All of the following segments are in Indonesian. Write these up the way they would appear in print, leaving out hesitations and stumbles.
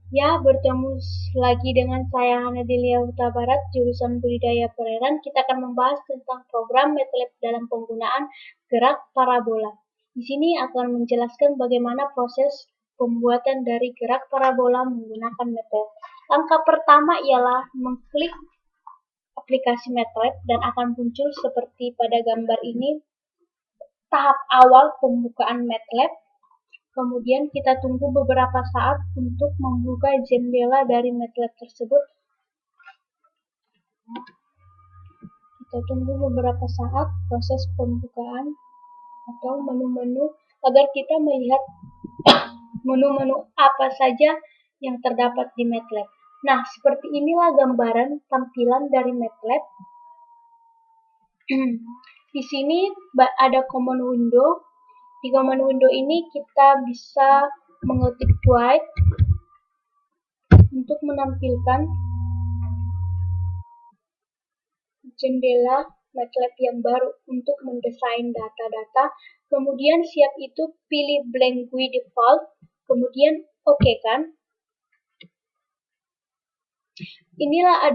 Ya, bertemu lagi dengan saya Hana Delia Huta Barat, jurusan Budidaya Perairan. Kita akan membahas tentang program MATLAB dalam penggunaan gerak parabola. Di sini akan menjelaskan bagaimana proses pembuatan dari gerak parabola menggunakan MATLAB. Langkah pertama ialah mengklik aplikasi MATLAB dan akan muncul seperti pada gambar ini tahap awal pembukaan MATLAB. Kemudian kita tunggu beberapa saat untuk membuka jendela dari MATLAB tersebut. Kita tunggu beberapa saat proses pembukaan atau menu-menu agar kita melihat menu-menu apa saja yang terdapat di MATLAB. Nah, seperti inilah gambaran tampilan dari MATLAB. Di sini ada command window. Di command window ini kita bisa mengetik write untuk menampilkan jendela MATLAB yang baru untuk mendesain data-data. Kemudian siap itu pilih blank GUI default, kemudian OK kan. Inilah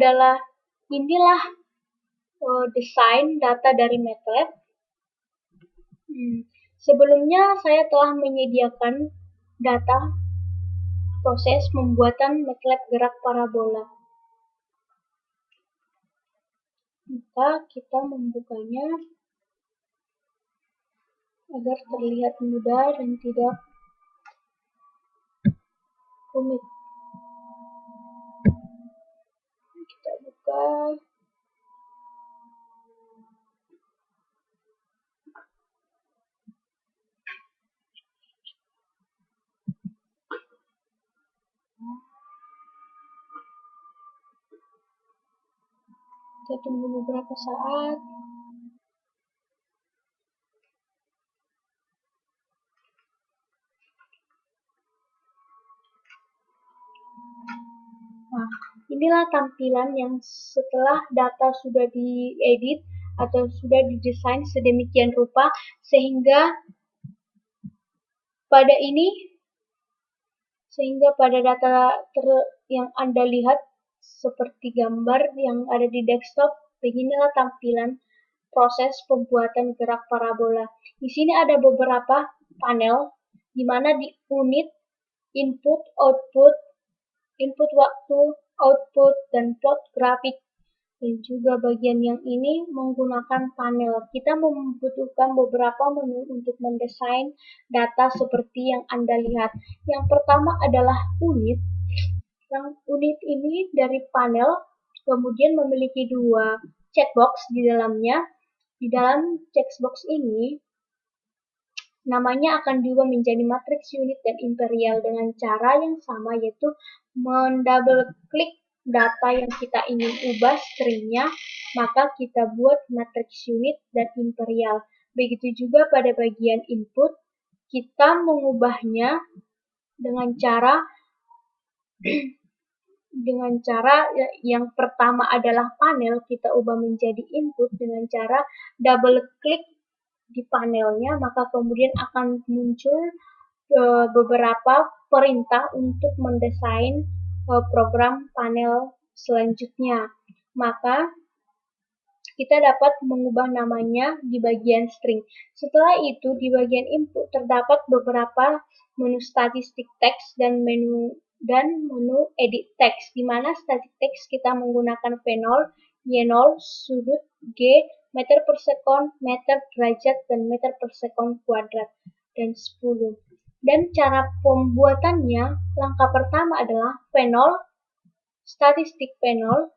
desain data dari MATLAB. Sebelumnya saya telah menyediakan data proses pembuatan MATLAB gerak parabola. Maka kita membukanya agar terlihat mudah dan tidak rumit. Kita buka. Kita tunggu beberapa saat. Nah, inilah tampilan yang setelah data sudah diedit atau sudah didesain sedemikian rupa sehingga pada data yang Anda lihat seperti gambar yang ada di desktop, beginilah tampilan proses pembuatan gerak parabola. Di sini ada beberapa panel di mana di unit input, output, input waktu, output, dan plot grafik. Dan juga bagian yang ini menggunakan panel. Kita membutuhkan beberapa menu untuk mendesain data seperti yang Anda lihat. Yang pertama adalah unit. Yang unit ini dari panel, kemudian memiliki dua checkbox di dalamnya. Di dalam checkbox ini, namanya akan diubah menjadi matriks unit dan imperial dengan cara yang sama, yaitu mendouble klik data yang kita ingin ubah stringnya, maka kita buat matriks unit dan imperial. Begitu juga pada bagian input, kita mengubahnya dengan cara yang pertama adalah panel, kita ubah menjadi input dengan cara double klik di panelnya, maka kemudian akan muncul beberapa perintah untuk mendesain program panel selanjutnya. Maka kita dapat mengubah namanya di bagian string. Setelah itu di bagian input terdapat beberapa menu statistik teks dan menu edit teks, di mana static text kita menggunakan V0, Y0, sudut, G, meter per sekon, meter derajat, dan meter per sekon kuadrat, dan 10. Dan cara pembuatannya, langkah pertama adalah V0, statistik V0,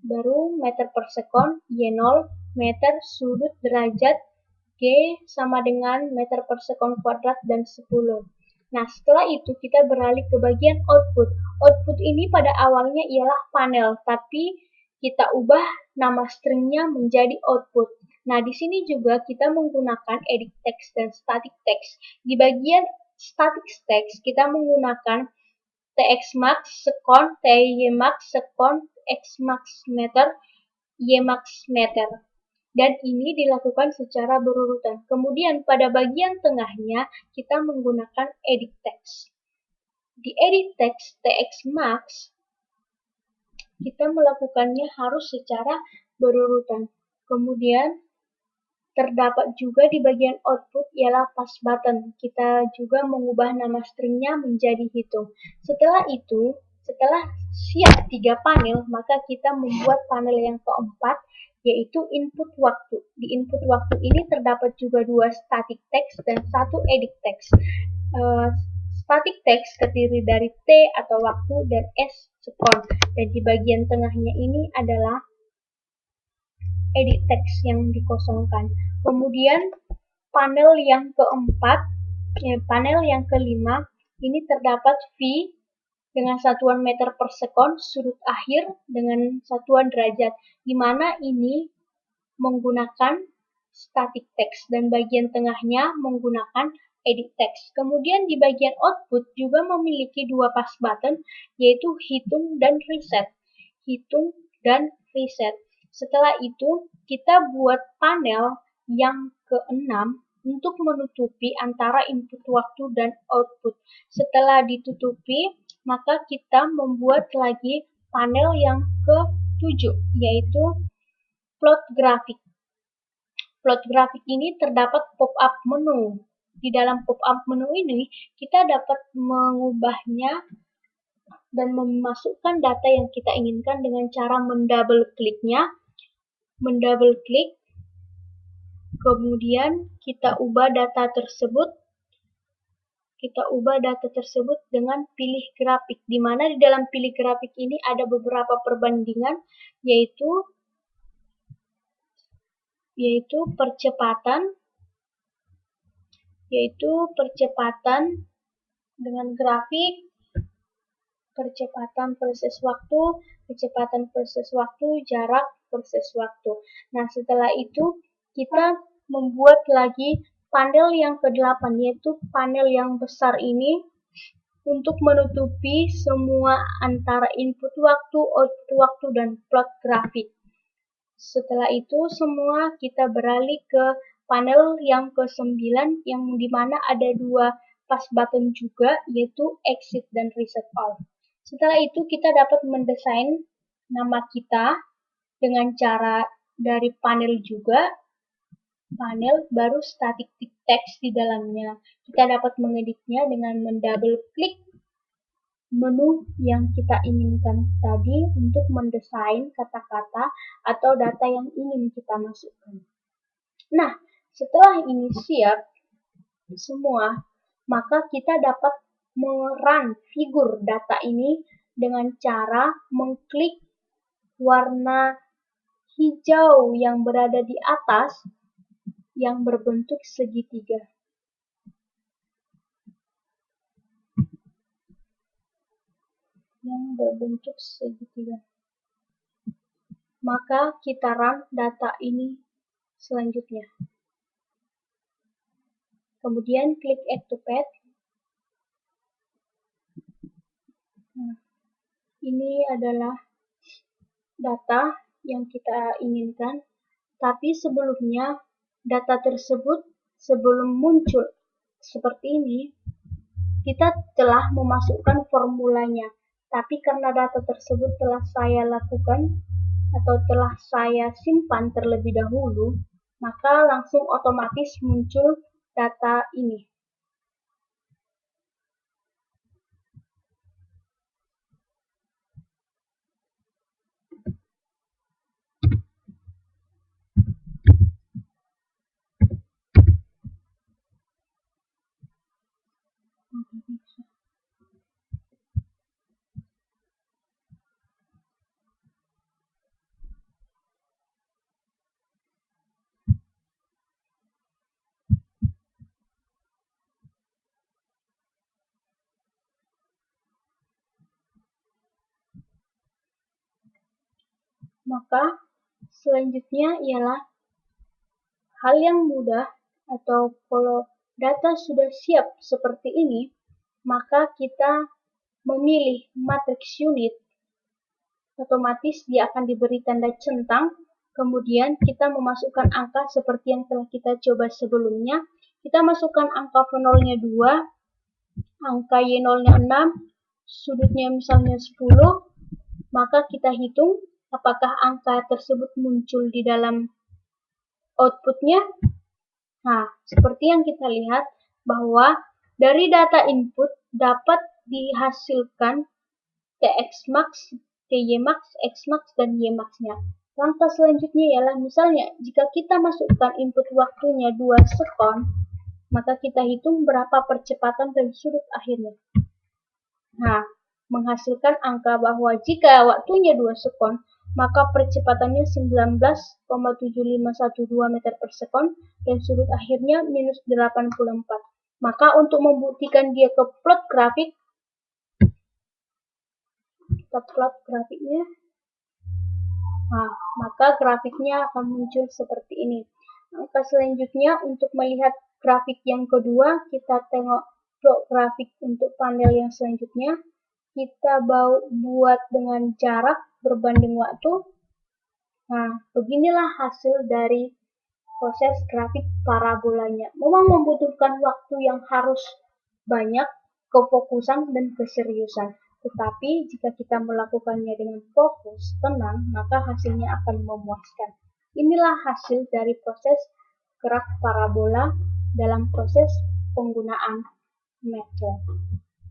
baru meter per sekon, Y0, meter, sudut, derajat, G sama dengan meter per sekon kuadrat, dan 10. Nah, setelah itu kita beralih ke bagian output. Output ini pada awalnya ialah panel, tapi kita ubah nama stringnya menjadi output. Nah, di sini juga kita menggunakan edit text dan static text. Di bagian static text kita menggunakan txmax sekon, tymax sekon, xmax meter, ymax meter. Dan ini dilakukan secara berurutan. Kemudian pada bagian tengahnya kita menggunakan edit text. di edit text txmax, kita melakukannya harus secara berurutan. Kemudian terdapat juga di bagian output ialah pass button. Kita juga mengubah nama stringnya menjadi hitung. Setelah itu, setelah siap 3 panel, maka kita membuat panel yang keempat, yaitu input waktu. Di input waktu ini terdapat juga 2 static text dan 1 edit text. Static text terdiri dari T atau waktu dan S sekon. Dan di bagian tengahnya ini adalah edit text yang dikosongkan. Kemudian panel yang keempat, panel yang kelima, ini terdapat V dengan satuan meter per sekon, sudut akhir dengan satuan derajat, di mana ini menggunakan static text dan bagian tengahnya menggunakan edit text. Kemudian di bagian output juga memiliki 2 pass button, yaitu hitung dan reset. Hitung dan reset. Setelah itu, kita buat panel yang keenam untuk menutupi antara input waktu dan output. Setelah ditutupi, maka kita membuat lagi panel yang ke-7, yaitu plot grafik. Plot grafik ini terdapat pop-up menu. Di dalam pop-up menu ini, kita dapat mengubahnya dan memasukkan data yang kita inginkan dengan cara mendouble kliknya. Mendouble klik, kemudian kita ubah data tersebut. Kita ubah data tersebut dengan pilih grafik, di mana di dalam pilih grafik ini ada beberapa perbandingan, yaitu percepatan dengan grafik, percepatan versus waktu, jarak versus waktu. Nah, setelah itu kita membuat lagi panel yang ke-8, yaitu panel yang besar ini untuk menutupi semua antara input waktu, output waktu, dan plot grafik. Setelah itu semua kita beralih ke panel yang ke-9, yang dimana ada 2 pass button juga, yaitu exit dan reset all. Setelah itu kita dapat mendesain nama kita dengan cara dari panel juga, panel baru static text di dalamnya. Kita dapat mengeditnya dengan mendouble klik menu yang kita inginkan tadi untuk mendesain kata-kata atau data yang ingin kita masukkan. Nah, setelah ini siap semua, maka kita dapat merun figur data ini dengan cara mengklik warna hijau yang berada di atas yang berbentuk segitiga. Maka kita run data ini selanjutnya. Kemudian klik add to path. Nah, ini adalah data yang kita inginkan, tapi sebelumnya data tersebut sebelum muncul seperti ini, kita telah memasukkan formulanya. Tapi karena data tersebut telah saya lakukan atau telah saya simpan terlebih dahulu, maka langsung otomatis muncul data ini. Maka selanjutnya ialah hal yang mudah, atau kalau data sudah siap seperti ini, maka kita memilih matrix unit, otomatis dia akan diberi tanda centang, kemudian kita memasukkan angka seperti yang telah kita coba sebelumnya. Kita masukkan angka V0-nya 2, angka Y0-nya 6, sudutnya misalnya 10, maka kita hitung apakah angka tersebut muncul di dalam outputnya. Nah, seperti yang kita lihat bahwa dari data input dapat dihasilkan TX max, TY max, X max, dan Y max-nya. Langkah selanjutnya ialah misalnya jika kita masukkan input waktunya 2 sekon, maka kita hitung berapa percepatan dan sudut akhirnya. Nah, menghasilkan angka bahwa jika waktunya 2 sekon, maka percepatannya 19,7512 meter per sekon dan sudut akhirnya minus 84. Maka untuk membuktikan dia ke plot grafik, kita plot grafiknya. Nah, maka grafiknya akan muncul seperti ini. Angka selanjutnya untuk melihat grafik yang kedua, kita tengok plot grafik untuk panel yang selanjutnya. Kita buat dengan jarak berbanding waktu. Nah, beginilah hasil dari proses grafik parabolanya. Memang membutuhkan waktu yang harus banyak, kefokusan, dan keseriusan. Tetapi jika kita melakukannya dengan fokus, tenang, maka hasilnya akan memuaskan. Inilah hasil dari proses gerak parabola dalam proses penggunaan MATLAB.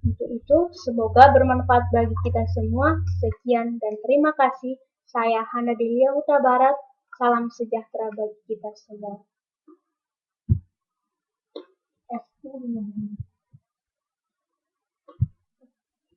Untuk itu, semoga bermanfaat bagi kita semua. Sekian dan terima kasih. Saya Hana Delia Huta Barat. Salam sejahtera bagi kita semua.